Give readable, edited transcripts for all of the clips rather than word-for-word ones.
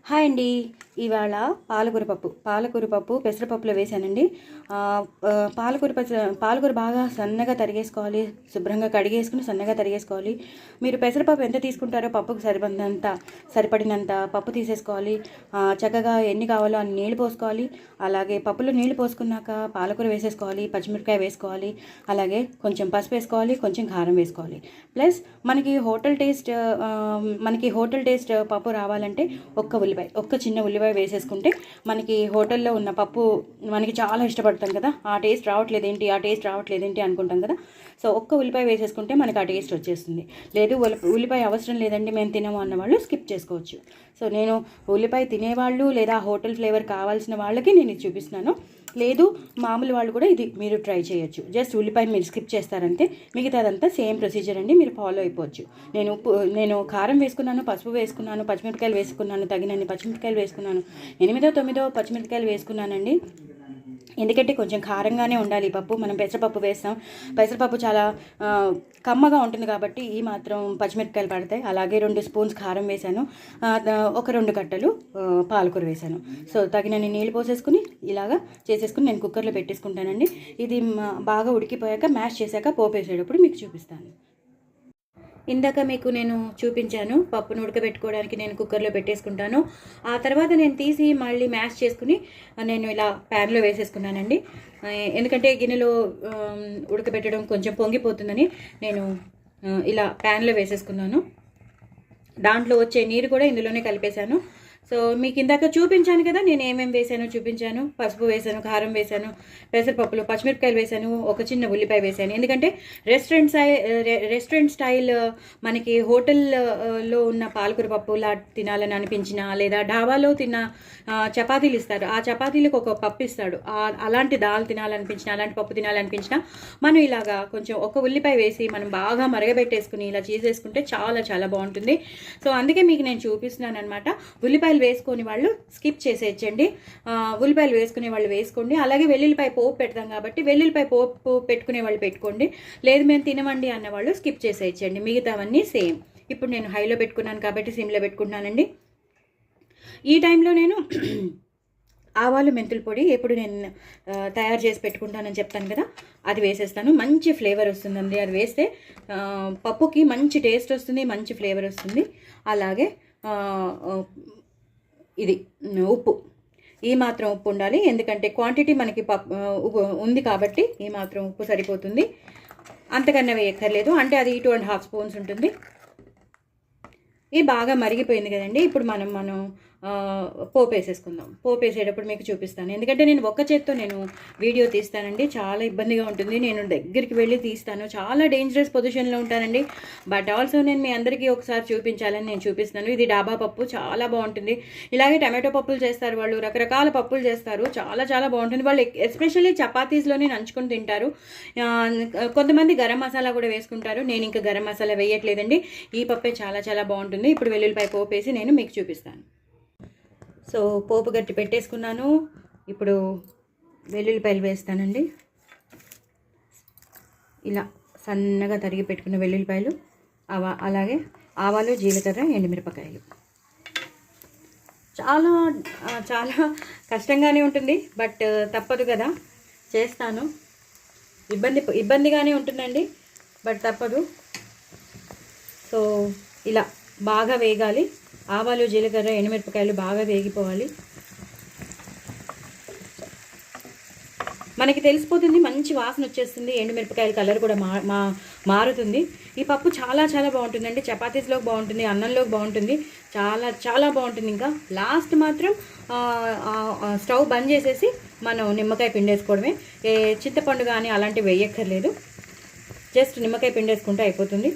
Hi అండి. ఇవాళ పాలకూర పప్పు పెసరపప్పులో వేసానండి. పాలకూర బాగా సన్నగా తరిగేసుకోవాలి, శుభ్రంగా కడిగేసుకుని సన్నగా తరిగేసుకోవాలి. మీరు పెసరపప్పు ఎంత తీసుకుంటారో పప్పుకు సరిపడినంత పప్పు తీసేసుకోవాలి. చక్కగా ఎన్ని కావాలో అన్ని నీళ్ళు పోసుకోవాలి. అలాగే పప్పులో నీళ్ళు పోసుకున్నాక పాలకూర వేసేసుకోవాలి, పచ్చిమిరపకాయ వేసుకోవాలి, అలాగే కొంచెం పసుపు వేసుకోవాలి, కొంచెం కారం వేసుకోవాలి. ప్లస్ మనకి హోటల్ టేస్ట్ పప్పు రావాలంటే ఒక్క చిన్న ఉల్లిపాయ వేసేసుకుంటే మనకి హోటల్లో ఉన్న పప్పు మనకి చాలా ఇష్టపడతాం కదా, ఆ టేస్ట్ రావట్లేదేంటి అనుకుంటాం కదా. సో ఒక్క ఉల్లిపాయ వేసేసుకుంటే మనకి ఆ టేస్ట్ వచ్చేస్తుంది. లేదు ఉల్లిపాయ అవసరం లేదండి మేము తినము అన్న వాళ్ళు స్కిప్ చేసుకోవచ్చు. సో నేను ఉల్లిపాయ తినేవాళ్ళు లేదా హోటల్ ఫ్లేవర్ కావాల్సిన వాళ్ళకి నేను ఇది చూపిస్తున్నాను. లేదు మామూలు వాళ్ళు కూడా ఇది మీరు ట్రై చేయొచ్చు. జస్ట్ ఉల్లిపాయ మీరు స్కిప్ చేస్తారంటే మిగతాదంతా సేమ్ ప్రొసీజర్ అండి, మీరు ఫాలో అయిపోవచ్చు. నేను కారం వేసుకున్నాను, పసుపు వేసుకున్నాను, పచ్చిమిరపకాయలు వేసుకున్నాను, తగినన్ని పచ్చిమిరపకాయలు వేసుకున్నాను, 8-9 పచ్చిమిరపకాయలు వేసుకున్నానండి. ఎందుకంటే కొంచెం కారంగానే ఉండాలి ఈ పప్పు. మనం పెసరపప్పు వేస్తాం, పెసరపప్పు చాలా కమ్మగా ఉంటుంది కాబట్టి ఈ మాత్రం పచ్చిమిరపకాయలు పడతాయి. అలాగే 2 స్పూన్స్ కారం వేసాను, ఒక 2 కట్టలు పాలకూర వేసాను. సో తగినన్ని నీళ్ళు పోసేసుకుని ఇలాగా చేసేసుకుని నేను కుక్కర్లో పెట్టేసుకుంటానండి. ఇది బాగా ఉడికిపోయాక మ్యాష్ చేశాక పోపు వేసేటప్పుడు మీకు చూపిస్తాను. ఇందాక మీకు నేను చూపించాను, పప్పును ఉడకబెట్టుకోవడానికి నేను కుక్కర్లో పెట్టేసుకుంటాను. ఆ తర్వాత నేను తీసి మళ్ళీ మ్యాష్ చేసుకుని నేను ఇలా ప్యాన్లో వేసేసుకున్నానండి. ఎందుకంటే గిన్నెలో ఉడకబెట్టడం కొంచెం పొంగిపోతుందని నేను ఇలా ప్యాన్లో వేసేసుకున్నాను. దాంట్లో వచ్చే నీరు కూడా ఇందులోనే కలిపేశాను. సో మీకు ఇందాక చూపించాను కదా నేను ఏమేమి వేసానో చూపించాను. పసుపు వేసాను, కారం వేసాను, పెసరపప్పులో పచ్చిమిరపకాయలు వేసాను, ఒక చిన్న ఉల్లిపాయ వేసాను. ఎందుకంటే రెస్టారెంట్ స్టైల్ మనకి హోటల్లో ఉన్న పాలకూర పప్పులా తినాలని అనిపించినా, లేదా డాబాలో తిన్న చపాతీలు ఇస్తారు, ఆ చపాతీలకు ఒక పప్పు ఇస్తాడు, అలాంటి దాల్ తినాలనిపించినా, అలాంటి పప్పు తినాలనిపించినా మనం ఇలాగా కొంచెం ఒక ఉల్లిపాయ వేసి మనం బాగా మరగబెట్టేసుకుని ఇలా చేసేసుకుంటే చాలా చాలా బాగుంటుంది. సో అందుకే మీకు నేను చూపిస్తున్నాను అనమాట. ఉల్లిపాయలు వేసుకొని వాళ్ళు స్కిప్ చేసేయచ్చండి, ఉల్లిపాయలు వేసుకునే వాళ్ళు వేసుకోండి. అలాగే వెల్లుల్లిపాయ పోపు పెడతాం కాబట్టి వెల్లుల్లిపాయ పోపు పెట్టుకునే వాళ్ళు పెట్టుకోండి. లేదు మేము తినమండి అన్న వాళ్ళు స్కిప్ చేసేయచ్చండి. మిగతావన్నీ సేమ్. ఇప్పుడు నేను హైలో పెట్టుకున్నాను కాబట్టి సిమ్లో పెట్టుకుంటున్నానండి. ఈ టైంలో నేను ఆవాలు మెంతుల పొడి ఎప్పుడు నేను తయారు చేసి పెట్టుకుంటానని చెప్తాను కదా, అది వేసేస్తాను. మంచి ఫ్లేవర్ వస్తుందండి అది వేస్తే, పప్పుకి మంచి టేస్ట్ వస్తుంది, మంచి ఫ్లేవర్ వస్తుంది. అలాగే ఇది ఉప్పు, ఈ మాత్రం ఉప్పు ఉండాలి. ఎందుకంటే క్వాంటిటీ మనకి ఉంది కాబట్టి ఈ మాత్రం ఉప్పు సరిపోతుంది, అంతకన్నా వేయక్కర్లేదు. అంటే అది 2.5 స్పూన్స్ ఉంటుంది. ఇది బాగా మరిగిపోయింది కదండి. ఇప్పుడు మనం పోపు వేసేసుకుందాం. పోపు వేసేటప్పుడు మీకు చూపిస్తాను. ఎందుకంటే నేను ఒక్క చేత్తో నేను వీడియో తీస్తానండి, చాలా ఇబ్బందిగా ఉంటుంది. నేను దగ్గరికి వెళ్ళి తీస్తాను, చాలా డేంజరస్ పొజిషన్లో ఉంటానండి. బట్ ఆల్సో నేను మీ అందరికీ ఒకసారి చూపించాలని నేను చూపిస్తున్నాను. ఇది డాబా పప్పు, చాలా బాగుంటుంది. ఇలాగే టమాటో పప్పులు చేస్తారు వాళ్ళు, రకరకాల పప్పులు చేస్తారు, చాలా చాలా బాగుంటుంది. వాళ్ళు ఎస్పెషల్లీ చపాతీస్లోనే నంచుకొని తింటారు. కొంతమంది గరం మసాలా కూడా వేసుకుంటారు. నేను ఇంకా గరం మసాలా వేయట్లేదండి. ఈ పప్పే చాలా చాలా బాగుంటుంది. ఇప్పుడు వెల్లుల్లిపాయ పోపు వేసి నేను మీకు చూపిస్తాను. సో పోపు గట్టి పెట్టేసుకున్నాను. ఇప్పుడు వెల్లుల్లిపాయలు వేస్తానండి. ఇలా సన్నగా తరిగి పెట్టుకున్న వెల్లుల్లిపాయలు, అలాగే ఆవాలు, జీలకర్ర, ఎండుమిరపకాయలు. చాలా చాలా కష్టంగానే ఉంటుంది, బట్ తప్పదు కదా, చేస్తాను. ఇబ్బందిగానే ఉంటుందండి, బట్ తప్పదు. సో ఇలా బాగా వేగాలి. ఆవాలు, జీలకర్ర, ఎండుమిరపకాయలు బాగా వేగిపోవాలి. మనకి తెలిసిపోతుంది, మంచి వాసన వచ్చేస్తుంది, ఎండుమిరపకాయల కలర్ కూడా మారుతుంది. ఈ పప్పు చాలా చాలా బాగుంటుందండి. చపాతీస్లోకి బాగుంటుంది, అన్నంలోకి బాగుంటుంది, చాలా చాలా బాగుంటుంది. ఇంకా లాస్ట్ మాత్రం స్టవ్ బంద్ చేసేసి మనం నిమ్మకాయ పిండేసుకోవడమే. చింతపండు కానీ అలాంటివి వేయక్కర్లేదు, జస్ట్ నిమ్మకాయ పిండేసుకుంటే అయిపోతుంది.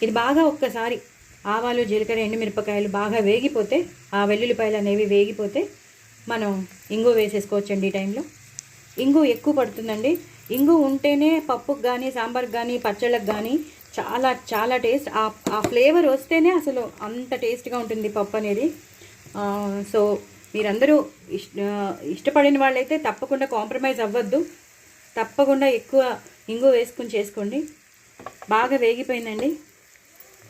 ఇది బాగా ఒక్కసారి ఆవాలు, జీలకర్ర, ఎండుమిరపకాయలు బాగా వేగిపోతే, ఆ వెల్లుల్లిపాయలు అనేవి వేగిపోతే మనం ఇంగు వేసేసుకోవచ్చండి. ఈ టైంలో ఇంగు ఎక్కువ పడుతుందండి. ఇంగు ఉంటేనే పప్పుకు కానీ, సాంబార్కి కానీ, పచ్చళ్ళకి కానీ చాలా చాలా టేస్ట్, ఆ ఫ్లేవర్ వస్తేనే అసలు అంత టేస్ట్గా ఉంటుంది పప్పు అనేది. సో మీరందరూ ఇష్టపడిన వాళ్ళైతే తప్పకుండా కాంప్రమైజ్ అవ్వద్దు, తప్పకుండా ఎక్కువ ఇంగు వేసుకుని చేసుకోండి. బాగా వేగిపోయిందండి.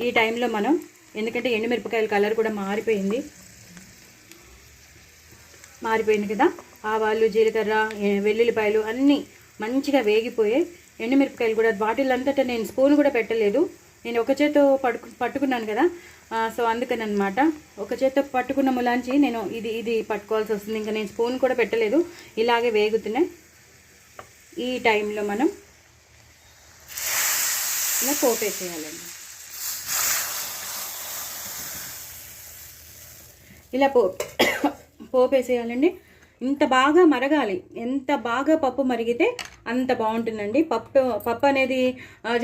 ఈ టైంలో మనం ఎందుకంటే ఎండుమిరపకాయల కలర్ కూడా మారిపోయింది కదా. ఆవాలు, జీలకర్ర, వెల్లుల్లిపాయలు అన్నీ మంచిగా వేగిపోయాయి. ఎండుమిరపకాయలు కూడా వాటిలంతటా నేను స్పూన్ కూడా పెట్టలేదు. నేను ఒక చేత్తో పట్టుకున్నాను కదా, సో అందుకని అనమాట. ఒక చేత్తో పట్టుకున్న ములాంచి నేను ఇది పట్టుకోవాల్సి వస్తుంది. ఇంకా నేను స్పూన్ కూడా పెట్టలేదు, ఇలాగే వేగుతున్నాయి. ఈ టైంలో మనం ఇలా పోపేసేయాలండి. ఇలా పోపేసేయాలండి. ఇంత బాగా మరగాలి. ఎంత బాగా పప్పు మరిగితే అంత బాగుంటుందండి. పప్పు అనేది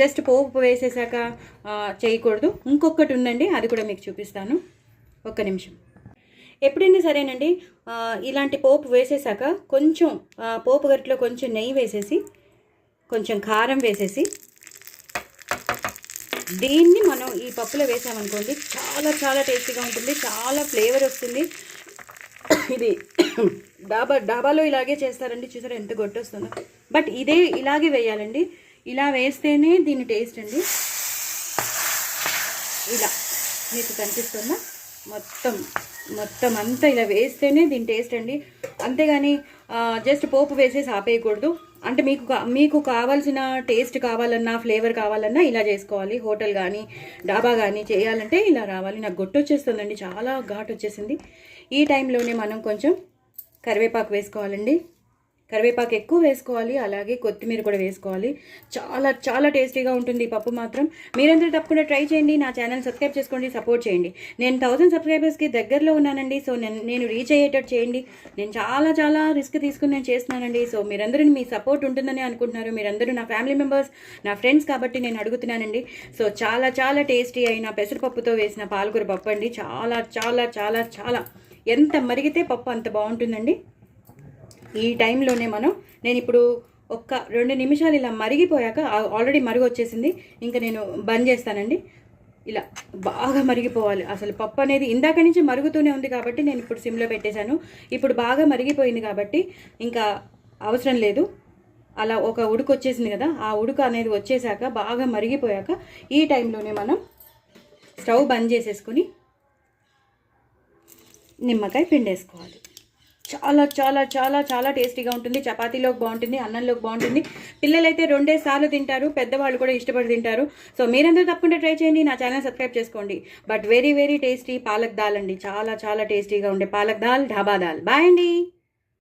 జస్ట్ పోపు వేసేసాక చేయకూడదు. ఇంకొకటి ఉందండి, అది కూడా మీకు చూపిస్తాను. ఒక్క నిమిషం. ఎప్పుడైనా సరేనండి, ఇలాంటి పోపు వేసేసాక కొంచెం పోపు గరిటలో కొంచెం నెయ్యి వేసేసి, కొంచెం కారం వేసేసి, దీన్ని మనం ఈ పప్పులో వేసామనుకోండి, చాలా చాలా టేస్టీగా ఉంటుంది, చాలా ఫ్లేవర్ వస్తుంది. ఇది డాబాలో ఇలాగే చేస్తారండి, చూసారా ఎంత గొట్టు వస్తుందో. బట్ ఇలాగే వేయాలండి. ఇలా వేస్తేనే దీని టేస్ట్ అండి. ఇలా మీకు కనిపిస్తుందా? మొత్తం అంతా ఇలా వేస్తేనే దీని టేస్ట్ అండి. అంతేగాని జస్ట్ పోపు వేసేసి ఆపేయకూడదు. అంటే మీకు కావాల్సిన టేస్ట్ కావాలన్నా, ఫ్లేవర్ కావాలన్నా ఇలా చేసుకోవాలి. హోటల్ కానీ డాబా కానీ చేయాలంటే ఇలా రావాలి. నాకు గొట్టు వచ్చేస్తుందండి, చాలా ఘాటు వచ్చేసింది. ఈ టైంలోనే మనం కొంచెం కరివేపాకు వేసుకోవాలండి. కరివేపాకు ఎక్కువ వేసుకోవాలి, అలాగే కొత్తిమీర కూడా వేసుకోవాలి. చాలా చాలా టేస్టీగా ఉంటుంది ఈ పప్పు మాత్రం. మీరందరూ తప్పకుండా ట్రై చేయండి. నా ఛానల్ సబ్స్క్రైబ్ చేసుకోండి, సపోర్ట్ చేయండి. నేను 1000 సబ్స్క్రైబర్స్కి దగ్గరలో ఉన్నానండి. సో నేను రీచ్ అయ్యేటట్టు చేయండి. నేను చాలా చాలా రిస్క్ తీసుకుని నేను చేస్తున్నానండి. సో మీరందరూ మీ సపోర్ట్ ఉంటుందని అనుకుంటున్నారు. మీరందరూ నా ఫ్యామిలీ మెంబర్స్, నా ఫ్రెండ్స్ కాబట్టి నేను అడుగుతున్నానండి. సో చాలా చాలా టేస్టీ అయిన పెసరపప్పుతో వేసిన పాలకూర పప్పు అండి. చాలా చాలా చాలా చాలా ఎంత మరిగితే పప్పు అంత బాగుంటుందండి. ఈ టైంలోనే నేను ఇప్పుడు ఒక్క 2 నిమిషాలు ఇలా మరిగిపోయాక, ఆల్రెడీ మరుగు వచ్చేసింది, ఇంకా నేను బంద్ చేస్తానండి. ఇలా బాగా మరిగిపోవాలి. అసలు పప్పు అనేది ఇందాక నుంచి మరుగుతూనే ఉంది కాబట్టి నేను ఇప్పుడు సిమ్లో పెట్టేశాను. ఇప్పుడు బాగా మరిగిపోయింది కాబట్టి ఇంకా అవసరం లేదు. అలా ఒక ఉడుకు వచ్చేసింది కదా, ఆ ఉడుకు అనేది వచ్చేసాక బాగా మరిగిపోయాక ఈ టైంలోనే మనం స్టవ్ బంద్ చేసేసుకుని నిమ్మకాయ పిండేసుకోవాలి. చాలా చాలా చాలా చాలా టేస్టీగా ఉంటుంది. చపాతీలోకి బాగుంటుంది, అన్నంలోకి బాగుంటుంది. పిల్లలైతే 2 సార్లు తింటారు, పెద్దవాళ్ళు కూడా ఇష్టపడి తింటారు. సో మీరందరూ తప్పకుండా ట్రై చేయండి. నా ఛానల్ సబ్స్క్రైబ్ చేసుకోండి. But very very tasty palak dal అండి. చాలా చాలా టేస్టీగా ఉండే పాలక్ దాల్, ఢాబా దాల్. బాయ్ అండి.